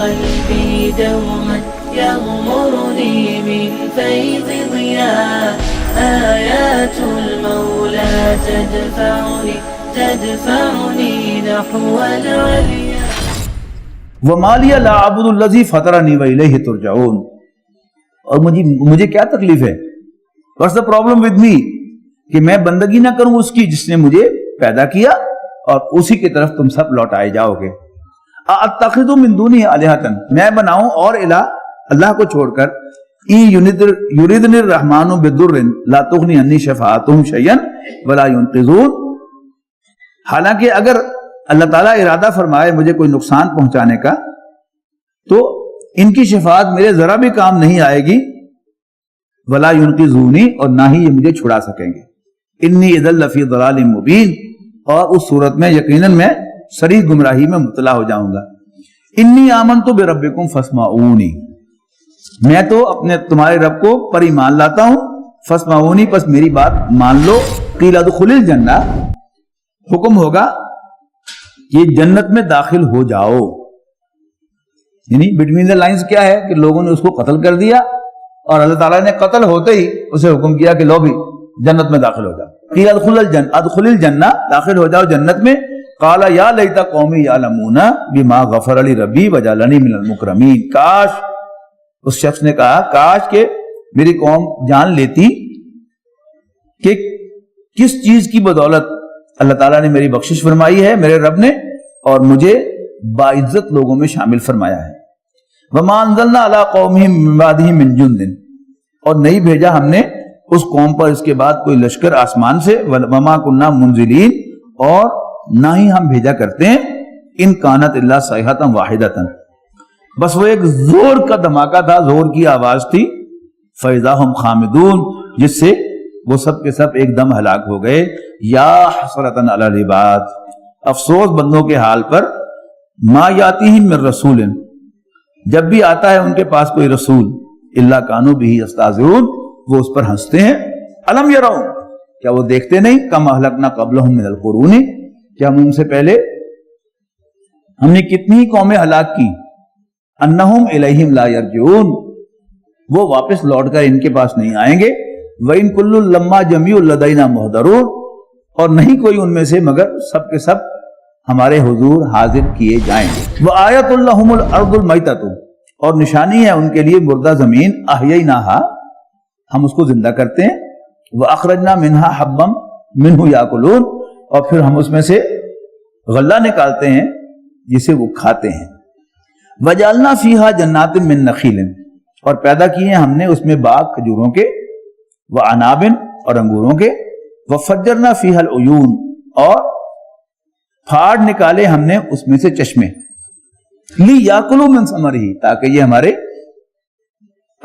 قلبي دوما يغمرني من فيض ضياء آيات المولى تدفعني نحو العليا وَمَا لِيَ لَا أَعْبُدُ الَّذِي فَطَرَنِي وَإِلَيْهِ تُرْجَعُونَ. اور مجھے کیا تکلیف ہے؟ What's the problem with me؟ کہ میں بندگی نہ کروں اس کی جس نے مجھے پیدا کیا اور اسی کی طرف تم سب لوٹائے جاؤ گے. أَأَتَّخِذُ مِن دُونِهِ آلِهَةً، میں بناؤں اور الہ اللہ کو چھوڑ کر إِن يُرِدْنِ الرَّحْمَنُ بِضُرٍّ لَا تُغْنِ عَنِّي شَفَاعَتُهُمْ شَيْئًا وَلَا يُنقِذُونَ. حالانکہ اگر اللہ تعالیٰ ارادہ فرمائے مجھے کوئی نقصان پہنچانے کا تو ان کی شفاعت میرے ذرا بھی کام نہیں آئے گی. وَلَا يُنقِذُونِ، اور نہ ہی یہ مجھے چھڑا سکیں گے. إِنِّي إِذًا لَّفِي ضَلَالٍ مُّبِينٍ، اور اس صورت میں یقیناً میں صریح گمراہی میں مبتلا ہو جاؤں گا. إِنِّي آمَنتُ بِرَبِّكُمْ فَاسْمَعُونِ، میں تو اپنے تمہارے رب کو پر ایمان لاتا ہوں. فَاسْمَعُونِ، پس میری بات مان لو. قِيلَ ادْخُلِ الْجَنَّةَ، حکم ہوگا کہ جنت میں داخل ہو جاؤ. یعنی بٹوین دا لائنز کیا ہے کہ لوگوں نے اس کو قتل کر دیا اور اللہ تعالیٰ نے قتل ہوتے ہی اسے حکم کیا کہ لو بھی جنت میں داخل ہو جاؤ. قیل ادخل الجنہ، داخل ہو جاؤ جنت میں. قال یا لیت قومی یعلمون بما غفر لی ربی وجعلنی من المکرمین. کاش، اس شخص نے کہا کاش کہ میری قوم جان لیتی کہ کس چیز کی بدولت اللہ تعالیٰ نے میری بخشش فرمائی ہے میرے رب نے اور مجھے باعزت لوگوں میں شامل فرمایا ہے. وَمَا أَنزَلْنَا عَلَىٰ قَوْمِهِم مِّن بَعْدِهِ مِن جُندٍ، اور نہیں بھیجا ہم نے اس قوم پر اس کے بعد کوئی لشکر آسمان سے. وَمَا كُنَّا مُنزِلِينَ، اور نہ ہی ہم بھیجا کرتے ہیں. إِن كَانَتْ إِلَّا صَيْحَةً وَاحِدَةً، بس وہ ایک زور کا دھماکہ تھا، زور کی آواز تھی. فَإِذَا هُمْ خَامِدُونَ، جس سے وہ سب کے سب ایک دم ہلاک ہو گئے. یا حسرتاً علی العباد، افسوس بندوں کے حال پر. ما یاتیہم من رسول، جب بھی آتا ہے ان کے پاس کوئی رسول. الا کانوا بہ یستہزئون، وہ اس پر ہنستے ہیں. الم یرون، کیا وہ دیکھتے نہیں؟ کم اہلکنا قبلہم من القرون، کیا ہم ان سے پہلے ہم نے کتنی قومیں ہلاک کی. انہم الیہم لا یرجعون، وہ واپس لوٹ کر ان کے پاس نہیں آئیں گے. وَإِن كُلٌّ لَمَّا جَمِيعٌ لَدَيْنَا مُحْضَرُونَ، اور نہیں کوئی ان میں سے مگر سب کے سب ہمارے حضور حاضر کیے جائیں گے. وَآیَةٌ لَهُمُ الْأَرْضُ الْمَيْتَةُ، اور نشانی ہے ان کے لیے مردہ زمین. أَحْيَيْنَاهَا، ہم اس کو زندہ کرتے ہیں. وَأَخْرَجْنَا مِنْهَا حَبًّا مِنْهُ يَأْكُلُونَ، اور پھر ہم اس میں سے غلہ نکالتے ہیں جسے وہ کھاتے ہیں. وَجَعَلْنَا فِيهَا جَنَّاتٍ مِّن نَخِيلٍ، اور پیدا کیے ہیں ہم نے اس میں باغ کھجوروں کے. وَعَنَابٍ، اور انگوروں کے. وَفَجَّرْنَا فِيهَا الْعُيُونَ، اور پھاڑ نکالے ہم نے اس میں سے چشمے. لِيَأْكُلُوا مِن ثَمَرِهِ، تاکہ یہ ہمارے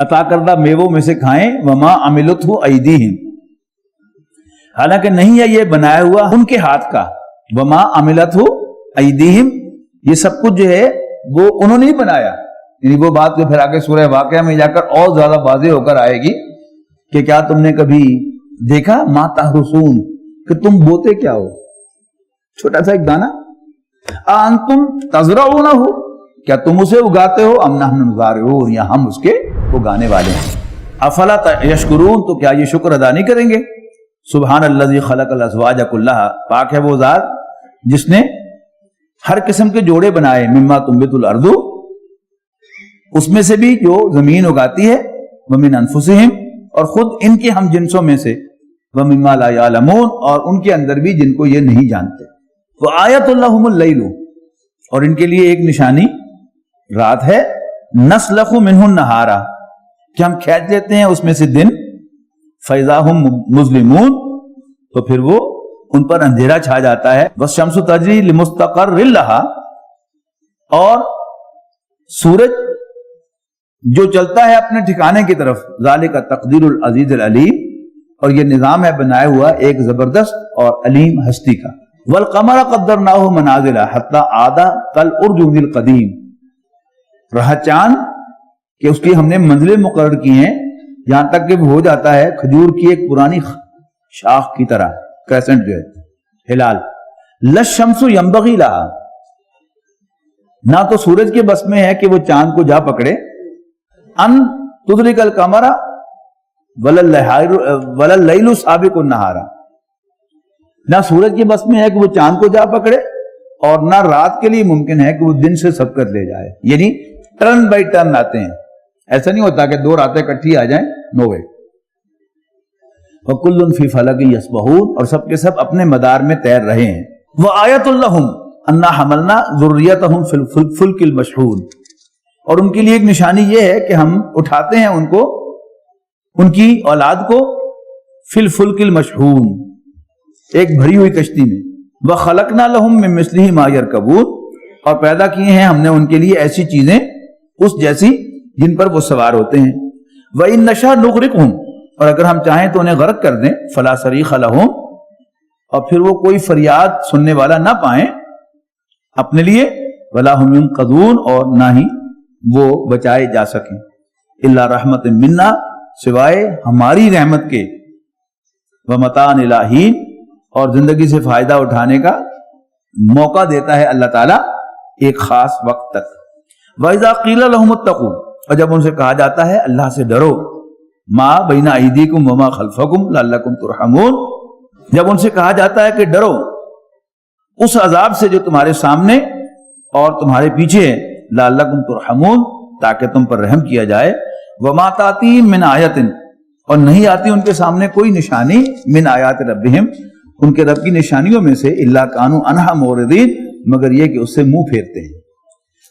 عطا کردہ میووں میں سے کھائیں. وَمَا عَمِلَتْهُ أَيْدِيهِمْ، حالانکہ نہیں ہے یہ بنایا ہوا ان کے ہاتھ کا. وَمَا عَمِلَتْهُ أَيْدِيهِمْ، یہ سب کچھ جو ہے وہ انہوں نے ہی بنایا. یعنی وہ بات جو پھر آگے سورہ واقعہ میں جا کر اور زیادہ واضح ہو کر آئے گی کہ کیا تم نے کبھی دیکھا ما تحرسون، کہ تم بوتے کیا ہو، چھوٹا سا ایک دانہ. انتم تزرعونہ، کیا تم اسے اگاتے ہو. ام نحن الزارعون، یا ہم اس کے اگانے والے ہیں. افلا یشکرون، تو کیا یہ شکر ادا نہیں کریں گے. سبحان الذی خلق الازواج کلھا، پاک ہے وہ ذات جس نے ہر قسم کے جوڑے بنائے. مما تنبت الارض، اس میں سے بھی جو زمین اگاتی ہے. ومن انفسہم، اور خود ان کے ہم جنسوں میں سے. وَمِمَّا لَا يَعْلَمُونَ، اور ان کے اندر بھی جن کو یہ نہیں جانتے. وَآیَةٌ لَهُمُ اللَّيْلُ، اور ان کے لیے ایک نشانی رات ہے. نَسْلَخُ مِنْهُ النَّهَارَ، کہ ہم کھینچ لیتے ہیں اس میں سے دن. فَإِذَا هُمْ مُظْلِمُونَ، تو پھر وہ ان پر اندھیرا چھا جاتا ہے. وَالشَّمْسُ تَجْرِي لِمُسْتَقَرٍّ لَهَا، اور سورج جو چلتا ہے اپنے ٹھکانے کی طرف. ذَلِكَ تَقْدِيرُ الْعَزِيزِ الْعَلِيمِ، اور یہ نظام ہے بنایا ہوا ایک زبردست اور علیم ہستی کا. وَالْقَمَرَ قَدَّرْنَاهُ مَنَازِلَ حَتَّى عَادَ كَالْعُرْجُونِ الْقَدِيمِ، رہا چاند کہ اس کی ہم نے منزلیں مقرر کی ہیں یہاں تک کہ وہ ہو جاتا ہے کھجور کی ایک پرانی شاخ کی طرح، کریسنٹ جو ہے، ہلال. لَلشَّمْسُ يَنبَغِي لَهَا، نہ تو سورج کے بس میں ہے کہ وہ چاند کو جا پکڑے، ان تدرک القمر ولا اللیل سابق النہار، نہ سورج کے بس میں ہے کہ وہ چاند کو جا پکڑے اور نہ رات کے لیے ممکن ہے کہ وہ دن سے سبقت لے جائے، یعنی ٹرن بائی ٹرن آتے ہیں، ایسا نہیں ہوتا کہ دو راتیں اکٹھی آ جائیں، نو وے۔ وَكُلٌّ فِي فَلَكٍ يَسْبَحُونَ، اور سب کے سب اپنے مدار میں تیر رہے ہیں۔ وَآيَةٌ لَّهُمْ أَنَّا حَمَلْنَا ذُرِّيَّتَهُمْ فِي الْفُلْكِ الْمَشْحُونِ، اور ان کے لیے ایک نشانی یہ ہے کہ ہم اٹھاتے ہیں ان کو، ان کی اولاد کو، فی الفلک المشحون، ایک بھری ہوئی کشتی میں، وَخَلَقْنَا لَهُم مِّن مِّثْلِهِ مَا يَرْكَبُونَ، اور پیدا کیے ہیں ہم نے ان کے لیے ایسی چیزیں اس جیسی جن پر وہ سوار ہوتے ہیں۔ وَإِن نَّشَأْ نُغْرِقْهُمْ، اور اگر ہم چاہیں تو انہیں غرق کر دیں، فَلَا صَرِيخَ لَهُمْ، اور پھر وہ کوئی فریاد سننے والا نہ پائیں اپنے لیے، وَلَا هُمْ يُنقَذُونَ، اور نہ ہی وہ بچائے جا سکیں، إِلَّا رَحْمَةً مِنَّا، سوائے ہماری رحمت کے، وَمَتَاعًا إِلَىٰ حِينٍ، اور زندگی سے فائدہ اٹھانے کا موقع دیتا ہے اللہ تعالیٰ ایک خاص وقت تک۔ وَإِذَا قِيلَ لَهُمُ اتَّقُوا، اور جب ان سے کہا جاتا ہے اللہ سے ڈرو، مَا بَيْنَ أَيْدِيكُمْ وَمَا خَلْفَكُمْ لَعَلَّكُمْ تُرْحَمُونَ، جب ان سے کہا جاتا ہے کہ ڈرو اس عذاب سے جو تمہارے سامنے اور تمہارے پیچھے ہے، لَعَلَّكُمْ تُرْحَمُونَ، تاکہ تم پر رحم کیا جائے، وَمَا تَأْتِيهِم مِّنْ آیَةٍ، اور نہیں آتی ان کے سامنے کوئی نشانی، من آیات ربہم، ان کے رب کی نشانیوں میں سے، الا کانوا عنہا معرضین، مگر یہ کہ اس سے منہ پھیرتے ہیں۔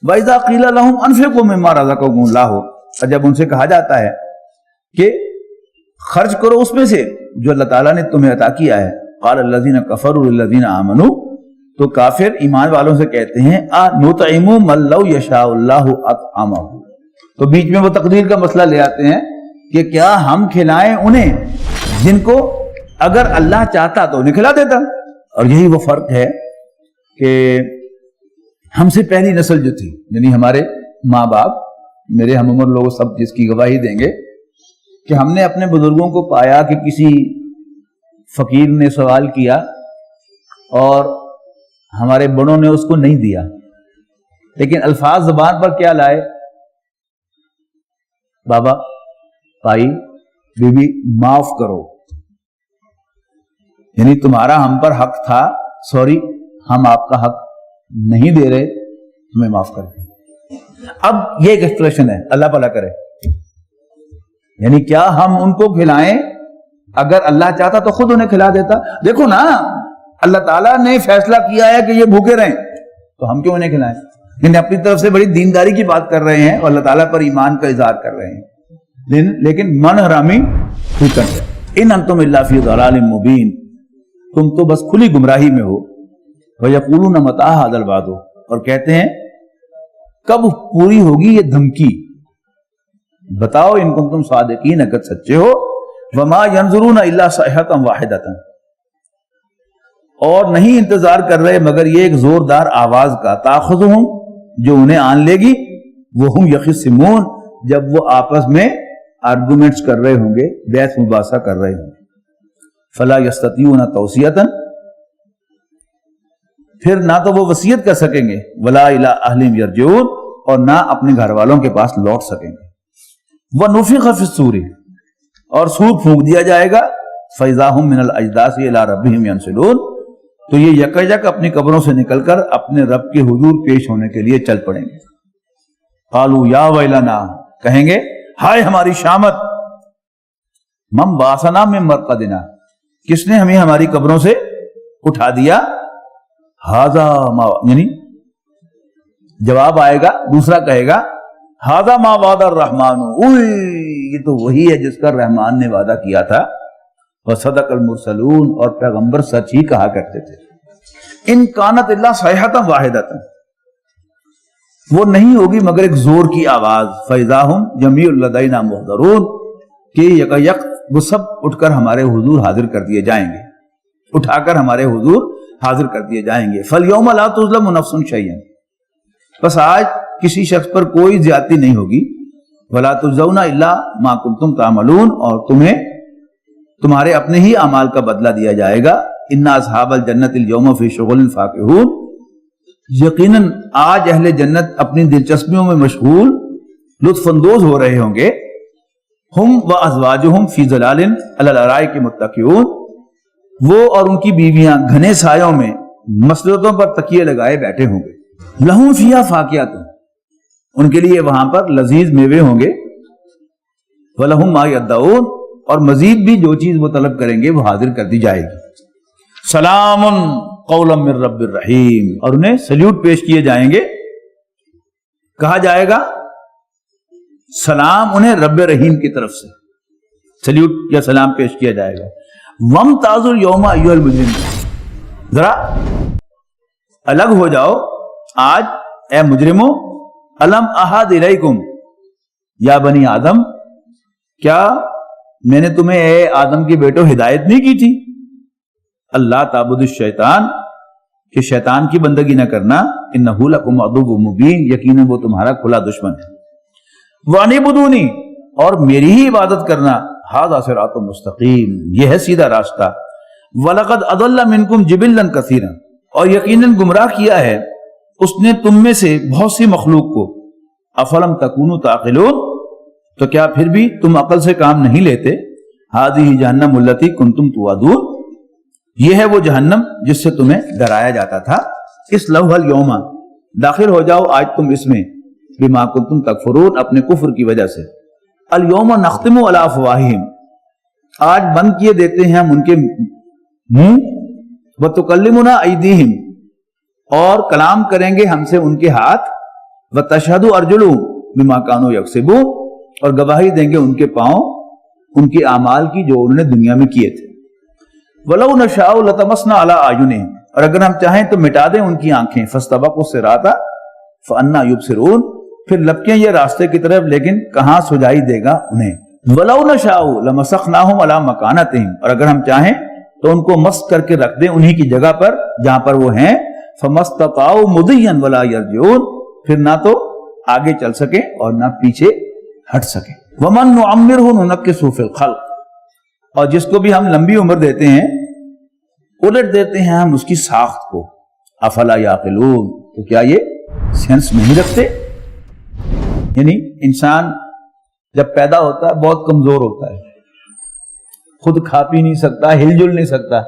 وَإِذَا قِيلَ لَهُمْ أَنفِقُوا مِمَّا رَزَقَكُمُ اللَّهُ، اور جب ان سے کہا جاتا ہے کہ خرچ کرو اس میں سے جو اللہ تعالیٰ نے تمہیں عطا کیا ہے، قَالَ الَّذِينَ كَفَرُوا لِلَّذِينَ آمَنُوا، تو کافر ایمان والوں سے کہتے ہیں نُطْعِمُ مَن لَّوْ يَشَاءُ اللَّهُ أَطْعَمَهُ، تو بیچ میں وہ تقدیر کا مسئلہ لے آتے ہیں کہ کیا ہم کھلائیں انہیں جن کو اگر اللہ چاہتا تو انہیں کھلا دیتا۔ اور یہی وہ فرق ہے کہ ہم سے پہلی نسل جو تھی، یعنی ہمارے ماں باپ، میرے ہم عمر لوگ سب جس کی گواہی دیں گے کہ ہم نے اپنے بزرگوں کو پایا کہ کسی فقیر نے سوال کیا اور ہمارے بڑوں نے اس کو نہیں دیا، لیکن الفاظ زبان پر کیا لائے، بابا، بھائی، بی بی، معاف کرو، یعنی تمہارا ہم پر حق تھا، سوری، ہم آپ کا حق نہیں دے رہے، تمہیں معاف کر دیں۔ اب یہ ایک ایکسپریشن ہے، اللہ بھلا کرے، یعنی کیا ہم ان کو کھلائیں؟ اگر اللہ چاہتا تو خود انہیں کھلا دیتا۔ دیکھو نا، اللہ تعالیٰ نے فیصلہ کیا ہے کہ یہ بھوکے رہیں، تو ہم کیوں انہیں کھلائیں؟ یعنی اپنی طرف سے بڑی دینداری کی بات کر رہے ہیں اور اللہ تعالیٰ پر ایمان کا اظہار کر رہے ہیں، لیکن من حرامی ٹھیکن ہے۔ ان انتم الا فی ضلال مبین، تم تو بس کھلی گمراہی میں ہو۔ وَيَقُولُونَ مَتَىٰ هَٰذَا الْوَعْدُ، اور کہتے ہیں کب پوری ہوگی یہ دھمکی، بتاؤ ان کنتم صادقین، اگر سچے ہو۔ وَمَا يَنظُرُونَ إِلَّا صَيْحَةً وَاحِدَةً، اور نہیں انتظار کر رہے مگر یہ ایک زوردار آواز کا، تَأْخُذُهُمْ، جو انہیں آن لے گی، وَهُمْ يَخِصِّمُونَ، جب وہ آپس میں آرگومنٹس کر رہے ہوں گے، بحث مباحثہ کر رہے ہوں گے۔ فَلَا يَسْتَطِيعُونَ تَوْصِيَةً، پھر نہ تو وہ وصیت کر سکیں گے، وَلَا إِلَىٰ أَهْلِهِمْ يَرْجِعُونَ، اور نہ اپنے گھر والوں کے پاس لوٹ سکیں گے۔ وَنُفِخَ فِي الصُّورِ، اور سور پھونک دیا جائے گا، فَإِذَا هُم مِّنَ الْأَجْدَاثِ إِلَىٰ رَبِّهِمْ يَنْسِلُونَ، تو یہ یک اپنی قبروں سے نکل کر اپنے رب کے حضور پیش ہونے کے لیے چل پڑیں گے۔ قالوا یا ویلنا، کہیں گے ہائے ہماری شامت، من باسنا من مرقدنا، کس نے ہمیں ہماری قبروں سے اٹھا دیا، ھذا ما، یعنی جواب آئے گا، دوسرا کہے گا ھذا ما وعد الرحمن، یہ تو وہی ہے جس کا رحمان نے وعدہ کیا تھا، وصدق المرسلون، اور پیغمبر سچ ہی کہا کرتے تھے۔ ان کانت الا صیحۃ واحدۃ، وہ نہیں ہوگی مگر ایک زور کی آواز، فاذا ہم جمیع لدینا محضرون، کہ یک وہ سب اٹھ کر ہمارے حضور حاضر کر دیے جائیں گے، اٹھا کر ہمارے حضور حاضر کر دیے جائیں گے۔ فالیوم لا تظلم نفس شیئا، بس آج کسی شخص پر کوئی زیادتی نہیں ہوگی، ولا تجزون الا ما کنتم تعملون، اور تمہیں تمہارے اپنے ہی اعمال کا بدلہ دیا جائے گا۔ ان اصحاب الجنت اليوم فی شغل فاکہون، یقیناً آج اہل جنت اپنی دلچسپیوں میں مشغول لطف اندوز ہو رہے ہوں گے. ہم و ازواجہم فی ظلال علی الارائک متکئون، وہ اور ان کی بیویاں گھنے سایوں میں مسندوں پر تکیے لگائے بیٹھے ہوں گے. لہم فیہا فاکہۃ، ان کے لیے وہاں پر لذیذ میوے ہوں گے. وَلَهُمْ مَا يَدَّعُونَ، اور مزید بھی جو چیز وہ طلب کریں گے وہ حاضر کر دی جائے گی. سلام قولا من رب الرحیم، اور انہیں سلیوٹ پیش کیے جائیں گے. کہا جائے گا سلام انہیں رب رحیم کی طرف سے سلیوٹ یا سلام پیش کیا جائے گا. وَامْتَازُوا الْيَوْمَ أَيُّهَا الْمُجْرِمُونَ، ذرا الگ ہو جاؤ آج اے مجرموں. الم احد الیکم یا بنی آدم، کیا میں نے تمہیں اے آدم کے بیٹوں ہدایت نہیں کی تھی؟ اللہ تعبد الشیطان، کہ شیطان کی بندگی نہ کرنا. انہ لکم عدو مبین، یقیناً وہ تمہارا کھلا دشمن ہے. وَانِعْبُدُونِی، اور میری ہی عبادت کرنا. ھذا صراط مستقیم، یہ ہے سیدھا راستہ. وَلَقَدْ أَضَلَّ مِنْکُمْ جِبِلًّا کَثِیرًا، اور یقیناً گمراہ کیا ہے اس نے تم میں سے بہت سی مخلوق کو. افلم تکونوا تعقلون، تو کیا پھر بھی تم عقل سے کام نہیں لیتے؟ ھذہ جہنم التی کنتم توعدون، یہ ہے وہ جہنم جس سے تمہیں ڈرایا جاتا تھا. اس لوح اليوم، داخل ہو جاؤ آج تم اس میں. بما کنتم تکفرون، اپنے کفر کی وجہ سے. الیوم نختم علی افواہہم، آج بند کیے دیتے ہیں ہم ان کے منہ. وتکلمنا ایدیہم، اور کلام کریں گے ہم سے ان کے ہاتھ. وتشہد ارجلہم بما کانوا یکسبون، اور گواہی دیں گے ان کے پاؤں ان کے اعمال کی جو انہوں نے دنیا میں کیے تھے. وَلَوْ نَشَاءُ لَطَمَسْنَا عَلَىٰ أَعْيُنِهِمْ، اور اگر ہم چاہیں تو مٹا دیں ان کی آنکھیں. فَاسْتَبَقُوا الصِّرَاطَ فَأَنَّىٰ يُبْصِرُونَ، پھر لپکیں یہ راستے کی طرف لیکن کہاں سجائی دے گا انہیں. وَلَوْ نَشَاءُ لَمَسَخْنَاهُمْ عَلَىٰ مَكَانَتِهِمْ، اور اگر ہم چاہیں تو ان کو مسخ کر کے رکھ دیں انہی کی جگہ پر جہاں پر وہ ہیں. فَمَا اسْتَطَاعُوا مُضِيًّا وَلَا يَرْجِعُونَ، پھر نہ تو آگے چل سکیں اور نہ پیچھے ہٹ سکیں. وَمَن نُعَمِّرْهُ نُنَكِّسْهُ فِي الْخَلْقِ، اور جس کو بھی ہم لمبی عمر دیتے ہیں الٹ دیتے ہیں ہم اس کی ساخت کو. افلا یعقلون، تو کیا یہ سینس نہیں رکھتے؟ یعنی انسان جب پیدا ہوتا ہے بہت کمزور ہوتا ہے، خود کھا پی نہیں سکتا، ہل جل نہیں سکتا،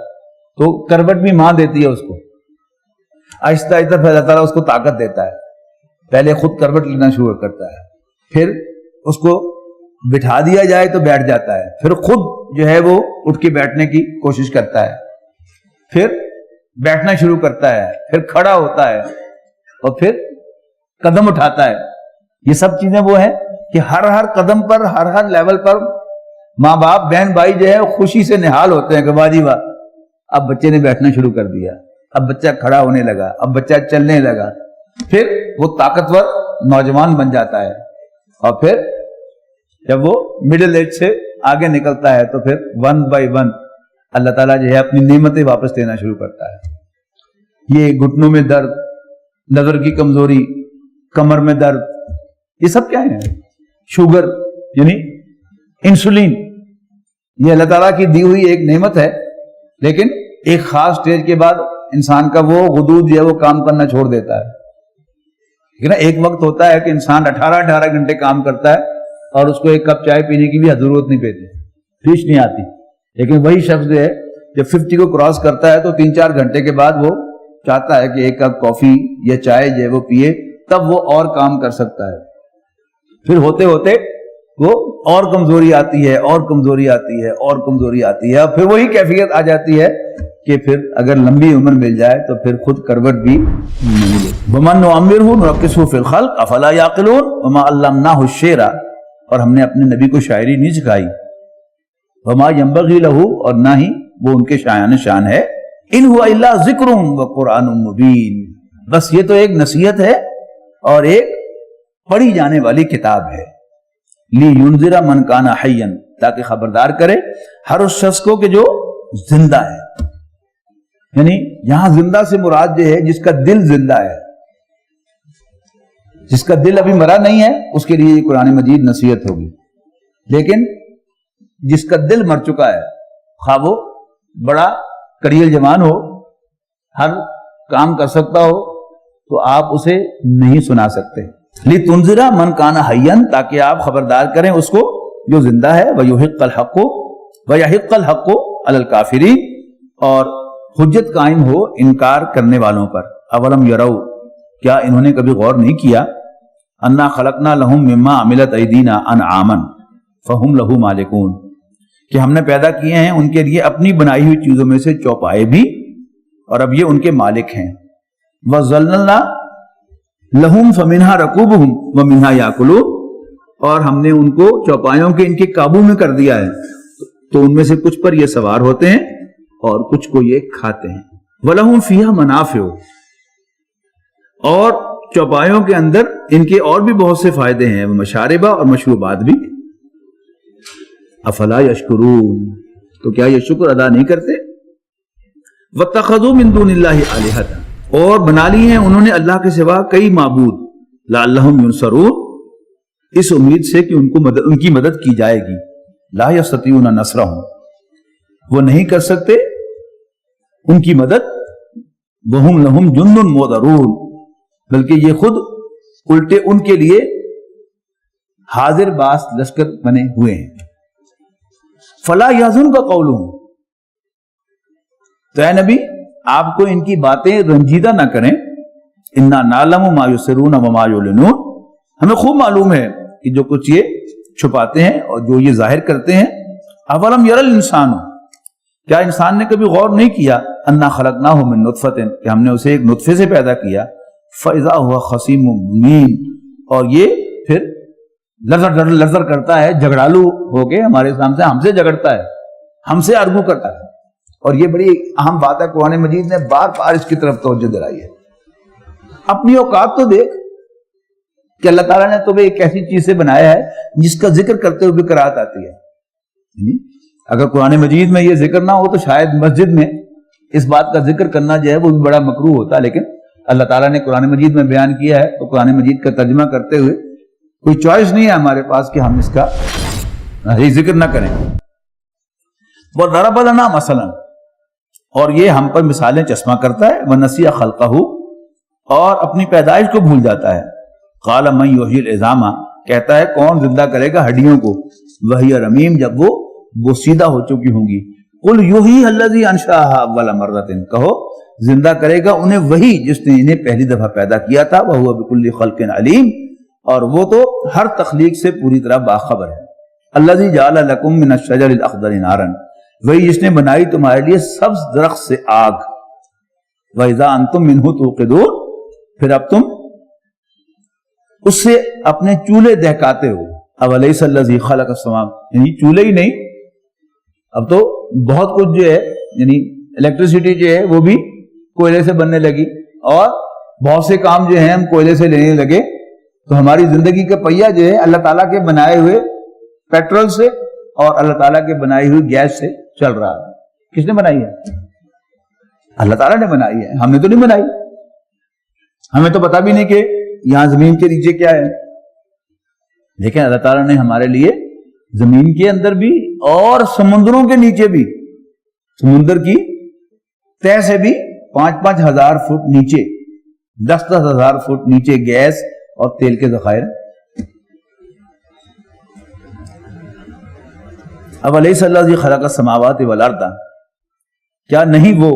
تو کروٹ بھی ماں دیتی ہے اس کو. آہستہ آہستہ پھر اللہ تعالیٰ اس کو طاقت دیتا ہے. پہلے خود کروٹ لینا شروع کرتا ہے، پھر اس کو بٹھا دیا جائے تو بیٹھ جاتا ہے، پھر خود جو ہے وہ اٹھ کے بیٹھنے کی کوشش کرتا ہے، پھر بیٹھنا شروع کرتا ہے، پھر کھڑا ہوتا ہے اور پھر قدم اٹھاتا ہے. یہ سب چیزیں وہ ہیں کہ ہر قدم پر ہر لیول پر ماں باپ بہن بھائی جو ہے خوشی سے نہال ہوتے ہیں کہ واہ جی واہ، اب بچے نے بیٹھنا شروع کر دیا، اب بچہ کھڑا ہونے لگا، اب بچہ چلنے لگا. پھر وہ طاقتور نوجوان بن جاتا ہے، اور پھر جب وہ مڈل ایج سے آگے نکلتا ہے تو پھر ون بائی ون اللہ تعالیٰ جو ہے اپنی نعمتیں واپس دینا شروع کرتا ہے. یہ گھٹنوں میں درد، نظر کی کمزوری، کمر میں درد، یہ سب کیا ہے؟ شوگر یعنی انسولین، یہ اللہ تعالیٰ کی دی ہوئی ایک نعمت ہے. لیکن ایک خاص سٹیج کے بعد انسان کا وہ غدود جو ہے وہ کام کرنا چھوڑ دیتا ہے. ایک وقت ہوتا ہے کہ انسان 18 گھنٹے کام کرتا ہے اور اس کو ایک کپ چائے پینے کی بھی ضرورت نہیں پڑتی، فیش نہیں آتی. لیکن وہی شخص جو ہے جب 50 کو کراس کرتا ہے تو 3-4 گھنٹے کے بعد وہ چاہتا ہے کہ ایک کپ کافی یا چائے جو ہے وہ پیے، تب وہ اور کام کر سکتا ہے. پھر ہوتے ہوتے وہ اور کمزوری آتی ہے اور کمزوری آتی ہے اور کمزوری آتی ہے، اور پھر وہی کیفیت آ جاتی ہے کہ پھر اگر لمبی عمر مل جائے تو پھر خود کروٹ بھی نہیں ملے. وَمَن نُعَمِّرْهُ نُنَكِّسْهُ فِي الْخَلْقِ أَفَلَا يَعْقِلُونَ وَمَا عَلَّمْنَاهُ الشِّعْرَ، اور ہم نے اپنے نبی کو شاعری نہیں سکھائی. وَمَا يَنبَغِي لَهُ، اور نہ ہی وہ ان کے شایان شان ہے. إِنْ هُوَ إِلَّا ذِكْرٌ وَقُرْآنٌ مُبِينٌ، بس یہ تو ایک نصیحت ہے اور ایک پڑھی جانے والی کتاب ہے. لِيُنذِرَ مَنْ كَانَ حَيًّا، تاکہ خبردار کرے ہر اس شخص کو کہ جو زندہ ہے. یعنی یہاں زندہ سے مراد جو ہے جس کا دل زندہ ہے، جس کا دل ابھی مرا نہیں ہے اس کے لیے یہ قرآن مجید نصیحت ہوگی. لیکن جس کا دل مر چکا ہے، خواہ وہ بڑا کڑیل جوان ہو، ہر کام کر سکتا ہو، تو آپ اسے نہیں سنا سکتے. لِتُنذِرَ مَنْ كَانَ حَيًّا، تاکہ آپ خبردار کریں اس کو جو زندہ ہے. وَيُحِقَّ الْحَقُّ عَلَى الْكَافِرِينَ، اور حجت قائم ہو انکار کرنے والوں پر. اولم یرو، کیا انہوں نے کبھی غور نہیں کیا؟ انا خلقنا لہم مما عملت ایدینا انعاما فہم لہو مالکون، کہ ہم نے پیدا کیے ہیں ان کے لیے اپنی بنائی ہوئی چیزوں میں سے چوپائے بھی، اور اب یہ ان کے مالک ہیں. وَظَلَّلْنَا لَهُمْ فَمِنْهَا رَكُوبُهُمْ وَمِنْهَا يَأْكُلُونَ، اور ہم نے ان کو چوپایوں کے ان کے قابو میں کر دیا ہے، تو ان میں سے کچھ پر یہ سوار ہوتے ہیں اور کچھ کو یہ کھاتے ہیں. وَلَهُمْ فِيهَا مَنَافِعُ، اور چوپایوں کے اندر ان کے اور بھی بہت سے فائدے ہیں، مشاربہ اور مشروبات بھی. افلا یشکرون، تو کیا یہ شکر ادا نہیں کرتے؟ واتخذوا من دون اللہ الہۃ، اور بنا لی ہیں انہوں نے اللہ کے سوا کئی معبود. لعلہم ینصرون، اس امید سے کہ ان کی مدد کی جائے گی. لا یستطیعون نصرہم، وہ نہیں کر سکتے ان کی مدد. وہم لہم جند محضرون، بلکہ یہ خود الٹے ان کے لیے حاضر باز لشکر بنے ہوئے ہیں. فلا یحزنک قولہم، تو اے نبی آپ کو ان کی باتیں رنجیدہ نہ کریں. انا نعلم ما یسرون وما یعلنون، ہمیں خوب معلوم ہے کہ جو کچھ یہ چھپاتے ہیں اور جو یہ ظاہر کرتے ہیں. اولم یر الانسان، کیا انسان نے کبھی غور نہیں کیا؟ انا خلقناہ من نطفۃ، کہ ہم نے اسے ایک نطفے سے پیدا کیا. فاذا هو خصیم مبین، اور یہ پھر لرزر کرتا ہے، جھگڑالو ہو کے ہمارے سامنے ہم سے جھگڑتا ہے، ہم سے آرگو کرتا ہے. اور یہ بڑی اہم بات ہے، قرآن مجید نے بار بار اس کی طرف توجہ دلائی ہے. اپنی اوقات تو دیکھ کہ اللہ تعالیٰ نے تمہیں ایک ایسی چیز سے بنایا ہے جس کا ذکر کرتے ہوئے قرات آتی ہے. اگر قرآن مجید میں یہ ذکر نہ ہو تو شاید مسجد میں اس بات کا ذکر کرنا جو ہے وہ بھی بڑا مکروہ ہوتا، لیکن اللہ تعالیٰ نے قرآن مجید میں بیان کیا ہے تو قرآن مجید کا ترجمہ کرتے ہوئے کوئی چوائس نہیں ہے ہمارے پاس کہ ہم اس کا ذکر نہ کریں. وَضَرَبَ لَنَا مَثَلًا، اور یہ ہم پر مثالیں چشمہ کرتا ہے. وَنَسِيَ خَلْقَهُ، اور اپنی پیدائش کو بھول جاتا ہے. قَالَ مَن يُحْيِي الْعِظَامَ، کہتا ہے کون زندہ کرے گا ہڈیوں کو. وَهِيَ رَمِيمٌ، جب وہ سیدھا ہو چکی ہوں گی. قُلْ يُحْيِيهَا الَّذِي أَنشَأَهَا أَوَّلَ مَرَّةٍ، کہو زندہ کرے گا انہیں وہی جس نے انہیں پہلی دفعہ پیدا کیا تھا. وَهُوَ بِكُلِّ خَلْقٍ عَلِيمٌ، اور وہ تو ہر تخلیق سے پوری طرح باخبر ہے. الَّذِي جَعَلَ لَكُم مِّنَ الشَّجَرِ الْأَخْضَرِ نَارًا، وہی جس نے بنائی تمہارے لیے سبز درخت سے آگ. وَإِذَا أَنتُم مِّنْهُ تُوقِدُونَ، پھر اب تم اس سے اپنے چولہے دہکاتے ہو. أَوَلَيْسَ الَّذِي خَلَقَ السَّمَاوَاتِ، یعنی چولہے ہی نہیں، اب تو بہت کچھ جو ہے، یعنی الیکٹریسٹی جو ہے وہ بھی کوئلے سے بننے لگی، اور بہت سے کام جو ہیں ہم کوئلے سے لینے لگے. تو ہماری زندگی کا پہیہ جو ہے اللہ تعالیٰ کے بنائے ہوئے پیٹرول سے اور اللہ تعالیٰ کے بنائی ہوئی گیس سے چل رہا ہے. کس نے بنائی ہے؟ اللہ تعالیٰ نے بنائی ہے، ہم نے تو نہیں بنائی. ہمیں تو پتا بھی نہیں کہ یہاں زمین کے نیچے کیا ہے، لیکن اللہ تعالیٰ نے ہمارے لیے زمین کے اندر بھی اور سمندروں کے نیچے بھی، سمندر کی تہ سے بھی 5-5 ہزار فٹ نیچے، 10-10 ہزار فٹ نیچے گیس اور تیل کے ذخائر. اولیس الذی خلق السماوات والارض، کیا نہیں وہ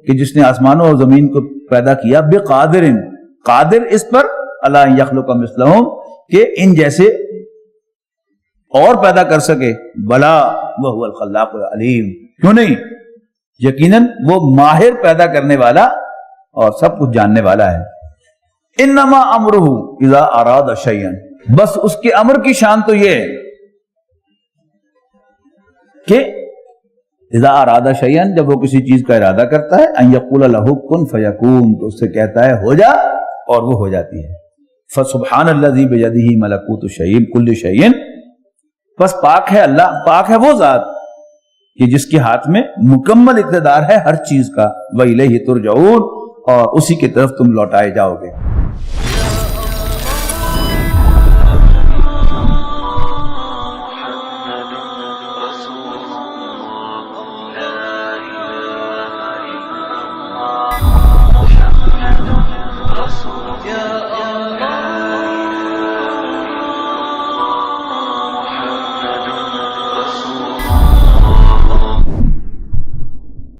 کہ جس نے آسمانوں اور زمین کو پیدا کیا. بقادر، قادر اس پر، الا یخلق مثلہم، کہ ان جیسے اور پیدا کر سکے. بلا وہو الخلاق العلیم، کیوں نہیں، یقیناً وہ ماہر پیدا کرنے والا اور سب کچھ جاننے والا ہے. انما امرہ اذا اراد شیئا، بس اس کے امر کی شان تو یہ ہے کہ اذا اراد شیئا، جب وہ کسی چیز کا ارادہ کرتا ہے، ان یقول لہ کن فیکون، تو اس سے کہتا ہے ہو جا اور وہ ہو جاتی ہے. فسبحان الذی بیدہ ملکوت کل شیء، بس پاک ہے اللہ، پاک ہے وہ ذات کہ جس کے ہاتھ میں مکمل اقتدار ہے ہر چیز کا. وَإِلَيْهِ تُرْجَعُونَ، اور اسی کی طرف تم لوٹائے جاؤ گے.